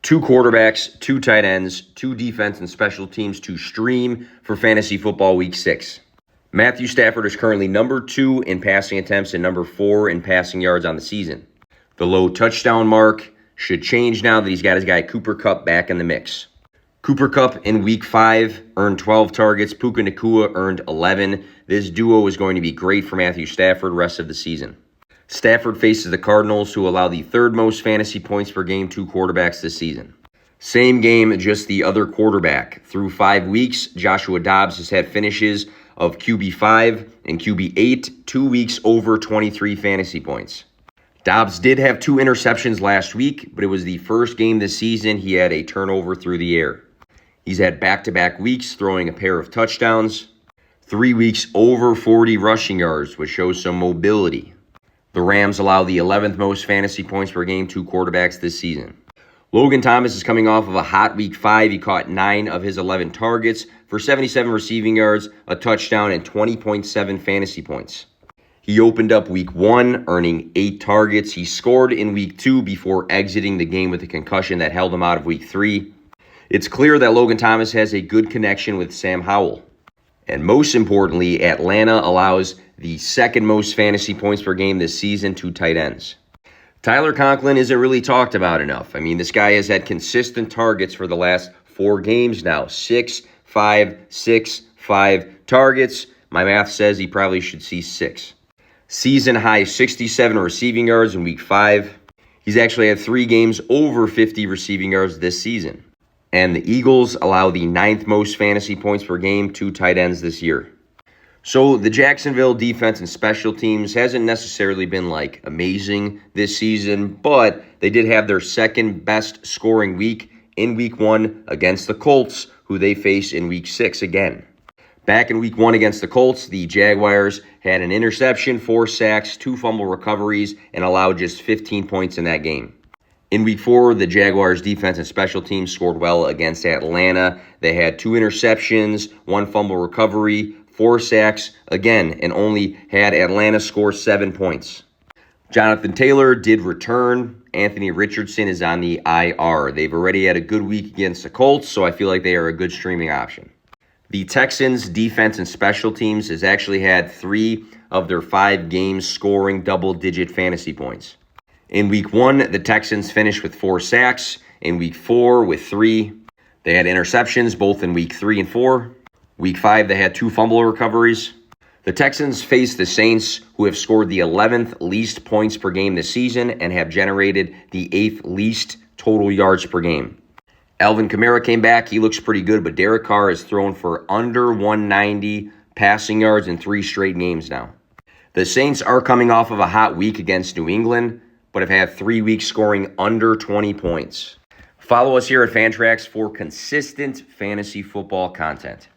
2 quarterbacks, 2 tight ends, 2 defense and special teams to stream for Fantasy Football Week 6. Matthew Stafford is currently number 2 in passing attempts and number 4 in passing yards on the season. The low touchdown mark should change now that he's got his guy Cooper Kupp back in the mix. Cooper Kupp in Week 5 earned 12 targets. Puka Nacua earned 11. This duo is going to be great for Matthew Stafford rest of the season. Stafford faces the Cardinals, who allow the 3rd most fantasy points per game to quarterbacks this season. Same game, just the other quarterback. Through 5 weeks, Joshua Dobbs has had finishes of QB5 and QB8, 2 weeks over 23 fantasy points. Dobbs did have 2 interceptions last week, but it was the first game this season he had a turnover through the air. He's had back-to-back weeks throwing a pair of touchdowns, 3 weeks over 40 rushing yards, which shows some mobility. The Rams allow the 11th most fantasy points per game to quarterbacks this season. Logan Thomas is coming off of a hot Week 5. He caught 9 of his 11 targets for 77 receiving yards, a touchdown, and 20.7 fantasy points. He opened up Week 1, earning 8 targets. He scored in Week 2 before exiting the game with a concussion that held him out of Week 3. It's clear that Logan Thomas has a good connection with Sam Howell. And most importantly, Atlanta allows the 2nd most fantasy points per game this season to tight ends. Tyler Conklin isn't really talked about enough. I mean, this guy has had consistent targets for the last 4 games now. 6, 5, 6, 5 targets. My math says he probably should see 6. Season high 67 receiving yards in Week 5. He's actually had 3 games over 50 receiving yards this season. And the Eagles allow the 9th most fantasy points per game to tight ends this year. So the Jacksonville defense and special teams hasn't necessarily been like amazing this season, but they did have their 2nd best scoring week in Week 1 against the Colts, who they face in Week 6 again. Back in Week 1 against the Colts, the Jaguars had an interception, 4 sacks, 2 fumble recoveries, and allowed just 15 points in that game. In Week 4, the Jaguars' defense and special teams scored well against Atlanta. They had 2 interceptions, 1 fumble recovery, 4 sacks, again, and only had Atlanta score 7 points. Jonathan Taylor did return. Anthony Richardson is on the IR. They've already had a good week against the Colts, so I feel like they are a good streaming option. The Texans' defense and special teams has actually had 3 of their 5 games scoring double-digit fantasy points. In Week 1, the Texans finished with 4 sacks. In Week 4, with 3. They had interceptions both in Week 3 and 4. Week 5, they had 2 fumble recoveries. The Texans faced the Saints, who have scored the 11th least points per game this season and have generated the 8th least total yards per game. Alvin Kamara came back. He looks pretty good, but Derek Carr has thrown for under 190 passing yards in 3 straight games now. The Saints are coming off of a hot week against New England, but have had 3 weeks scoring under 20 points. Follow us here at Fantrax for consistent fantasy football content.